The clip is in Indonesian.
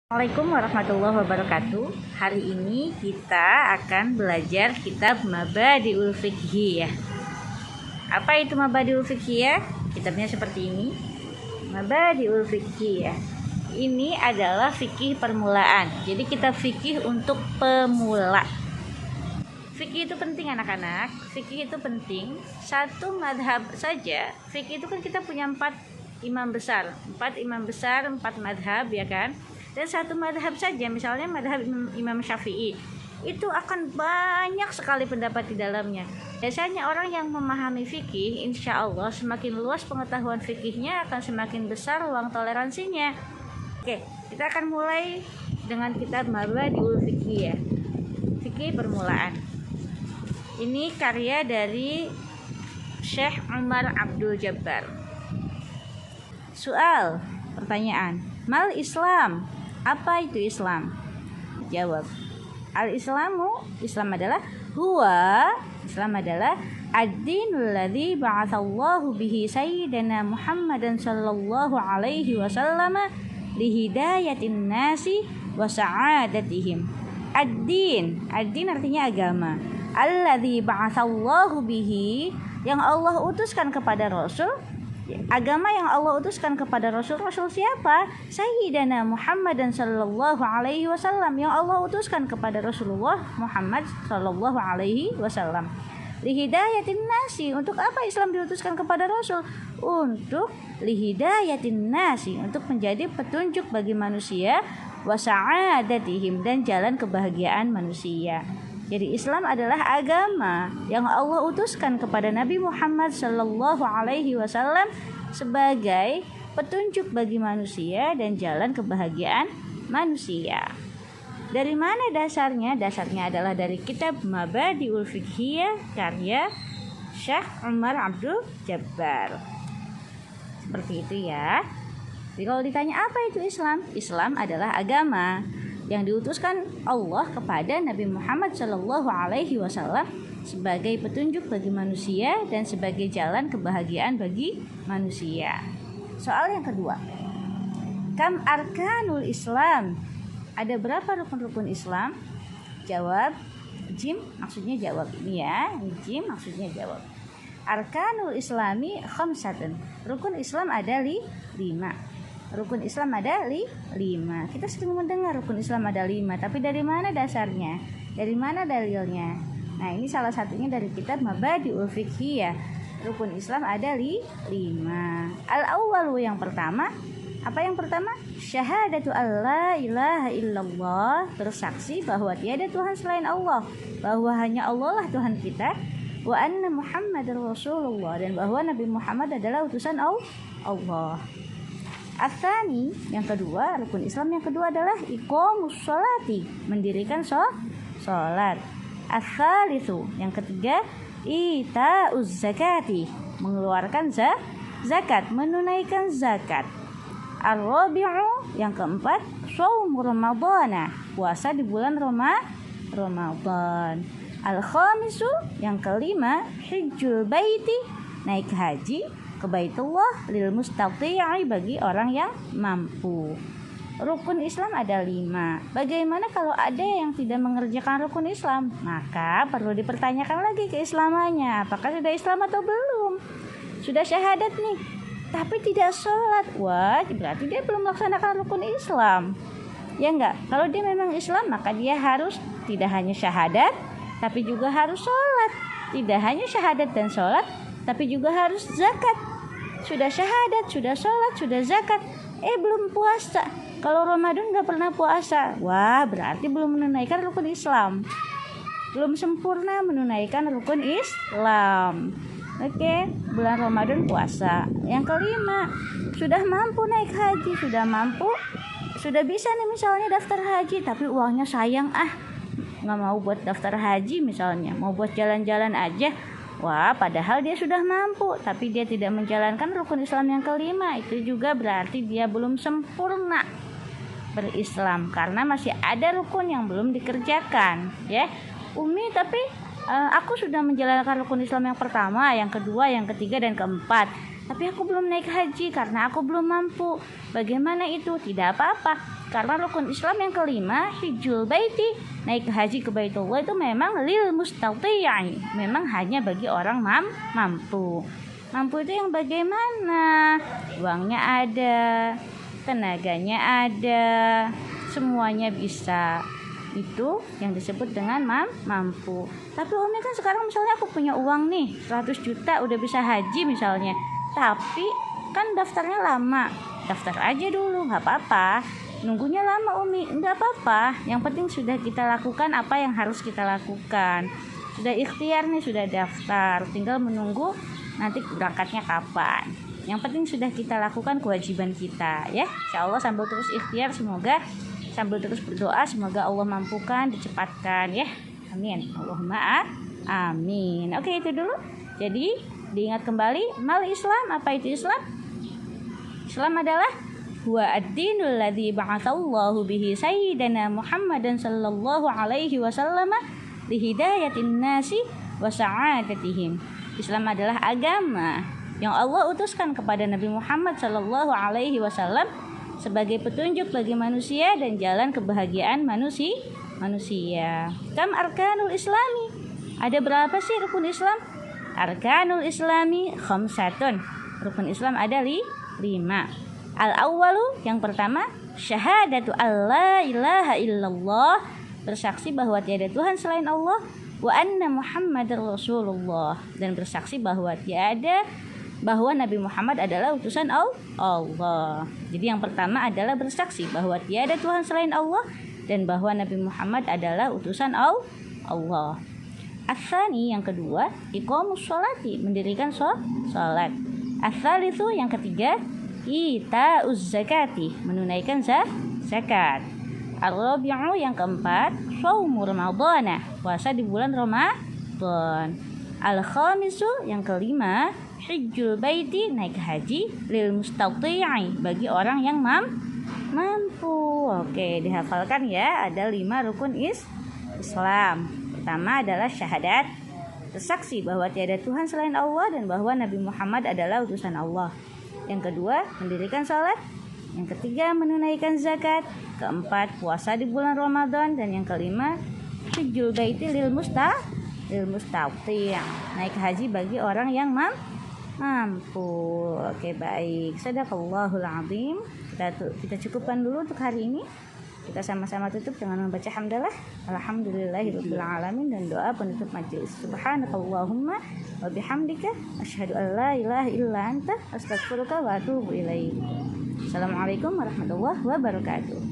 Assalamualaikum warahmatullahi wabarakatuh. Hari ini kita akan belajar kitab Mabadiul Fiqhiyah. Apa itu Mabadiul Fiqhiyah? Kitabnya seperti ini. Mabadiul Fiqhiyah. Ini adalah fikih permulaan. Jadi kita fikih untuk pemula. Fikih itu penting anak-anak. Fikih itu penting. Satu madhab saja. Fikih itu kan kita punya 4 imam besar, 4 madhab, ya kan? Dan satu madhab saja, misalnya madhab Imam Syafi'i, itu akan banyak sekali pendapat di dalamnya. Biasanya orang yang memahami fikih, insya Allah semakin luas pengetahuan fikihnya, akan semakin besar ruang toleransinya. Oke, kita akan mulai dengan kitab Mabadiul Fiqhiyah, fikih permulaan. Ini karya dari Syekh Umar Abdul Jabbar. Soal, pertanyaan, mal Islam? Apa itu Islam? Jawab. Al-Islamu, Islam adalah Islam adalah ad-dinul ladzi ba'atsallahu bihi sayyidina Muhammadan sallallahu alaihi wasallam lihidayatin nasi wa sa'adatihim. Ad-din artinya agama. Alladzi ba'atsallahu bihi, yang Allah utuskan kepada Rasul. Agama yang Allah utuskan kepada Rasul siapa? Sayyidina Muhammad sallallahu alaihi wasallam, yang Allah utuskan kepada Rasulullah Muhammad sallallahu alaihi wasallam. Lihidayatin nasi, untuk apa Islam diutuskan kepada Rasul? Untuk lihidayatin nasi, untuk menjadi petunjuk bagi manusia, wa sa'adatihim, dan jalan kebahagiaan manusia. Jadi Islam adalah agama yang Allah utuskan kepada Nabi Muhammad sallallahu alaihi wasallam sebagai petunjuk bagi manusia dan jalan kebahagiaan manusia. Dari mana dasarnya? Dasarnya adalah dari kitab Mabadiul Fiqhiyah karya Syekh Umar Abdul Jabbar. Seperti itu ya. Jadi kalau ditanya apa itu Islam? Islam adalah agama yang diutuskan Allah kepada Nabi Muhammad sallallahu alaihi wasallam sebagai petunjuk bagi manusia dan sebagai jalan kebahagiaan bagi manusia. Soal yang kedua. Kam arkanul Islam? Ada berapa rukun-rukun Islam? Jawab. Jim maksudnya jawab ini ya. Jim maksudnya jawab. Arkanul Islami khamsatun. Rukun Islam ada 5. Rukun Islam ada 5. Kita sering mendengar rukun Islam ada 5, tapi dari mana dasarnya? Dari mana dalilnya? Nah, ini salah satunya dari kitab Mabadiul Fiqhiyah. Rukun Islam ada 5. Al-awwalu, yang pertama. Apa yang pertama? Syahadatu alla ilaha illallah, bersaksi bahwa tiada Tuhan selain Allah, bahwa hanya Allah lah Tuhan kita. Wa anna Muhammadar Rasulullah, dan bahwa Nabi Muhammad adalah utusan Allah. Atsani, yang kedua, rukun Islam yang kedua adalah iqamus sholati, mendirikan sholat. Ats-tsalitsu, yang ketiga, itauz zakati, mengeluarkan zakat, menunaikan zakat. Ar-rabi'u, yang keempat, shaum ramadhana, puasa di bulan Ramadan. Al-khamisu, yang kelima, hajjul baiti, naik haji ke Baitullah lil mustati'i, bagi orang yang mampu. Rukun Islam ada 5. Bagaimana kalau ada yang tidak mengerjakan rukun Islam? Maka perlu dipertanyakan lagi keislamannya. Apakah sudah Islam atau belum? Sudah syahadat nih, tapi tidak sholat. Wah, berarti dia belum melaksanakan rukun Islam. Ya enggak? Kalau dia memang Islam, maka dia harus tidak hanya syahadat, tapi juga harus sholat. Tidak hanya syahadat dan sholat, tapi juga harus zakat. Sudah syahadat, sudah sholat, sudah zakat, belum puasa. Kalau Ramadan gak pernah puasa, wah, berarti belum menunaikan rukun Islam, belum sempurna menunaikan rukun Islam. Oke, bulan Ramadan puasa. Yang kelima, sudah mampu naik haji, sudah bisa nih misalnya daftar haji, tapi uangnya sayang, gak mau buat daftar haji misalnya, mau buat jalan-jalan aja. Wah, padahal dia sudah mampu, tapi dia tidak menjalankan rukun Islam yang kelima. Itu juga berarti dia belum sempurna berislam, karena masih ada rukun yang belum dikerjakan. Ya, Umi, tapi aku sudah menjalankan rukun Islam yang pertama, yang kedua, yang ketiga, dan keempat. Tapi aku belum naik haji karena aku belum mampu. Bagaimana itu? Tidak apa-apa. Karena rukun Islam yang kelima, hijjul baiti, naik haji ke Baitullah itu memang lil mustati'i, memang hanya bagi orang mampu. Mampu itu yang bagaimana? Uangnya ada, tenaganya ada, semuanya bisa. Itu yang disebut dengan mampu. Tapi Umi kan sekarang misalnya aku punya uang nih 100 juta udah bisa haji misalnya, tapi kan daftarnya lama. Daftar aja dulu, gak apa-apa. Nunggunya lama Umi, enggak apa-apa. Yang penting sudah kita lakukan apa yang harus kita lakukan. Sudah ikhtiar nih, sudah daftar, tinggal menunggu nanti berangkatnya kapan. Yang penting sudah kita lakukan kewajiban kita ya. Insyaallah sambil terus ikhtiar, semoga sambil terus berdoa semoga Allah mampukan, dicepatkan ya. Amin. Allahumma amin. Oke, itu dulu. Jadi diingat kembali, mal Islam, apa itu Islam? Islam adalah huwa ad-dinul ladzi ba'atsallahu bihi sayyidana Muhammadan sallallahu alaihi wasallam li hidayatin nasi wa sa'adatihim. Islam adalah agama yang Allah utuskan kepada Nabi Muhammad sallallahu alaihi wasallam sebagai petunjuk bagi manusia dan jalan kebahagiaan manusia. Kam arkanul islami? Ada berapa sih rukun Islam? Arkanul islami khamsatun. Rukun Islam ada 5. Al-awwalu, yang pertama, syahadatu alla ilaha illallah, bersaksi bahwa tiada Tuhan selain Allah, wa anna Muhammadar Rasulullah, dan bersaksi bahwa Nabi Muhammad adalah utusan Allah. Jadi yang pertama adalah bersaksi bahwa tiada Tuhan selain Allah dan bahwa Nabi Muhammad adalah utusan Allah. Ats-tsani, yang kedua, iqamus sholati, mendirikan salat. Ats-tsalitsu, yang ketiga, ita'uz zakati, menunaikan zakat. Ar-rabi'u, yang keempat, shaumu ramadhana, puasa di bulan Ramadan. Al-khamisu, yang kelima, hijjul baiti, naik haji, lil mustati'i, bagi orang yang mampu. Oke, dihafalkan ya, ada 5 rukun Islam. Pertama adalah syahadat, bersaksi bahwa tiada Tuhan selain Allah dan bahwa Nabi Muhammad adalah utusan Allah. Yang kedua, mendirikan salat. Yang ketiga, menunaikan zakat. Keempat, puasa di bulan Ramadan. Dan yang kelima, hijjul baiti lil mustati', naik haji bagi orang yang mampu. Oke, baik. Shadaqallahul azim. Kita cukupkan dulu untuk hari ini. Kita sama-sama tutup dengan membaca hamdalah, alhamdulillahirabbil alamin, dan doa penutup majelis. Subhanakallahumma wa bihamdika asyhadu an la ilaha illa anta astaghfiruka wa atubu ilaik. Assalamualaikum warahmatullahi wabarakatuh.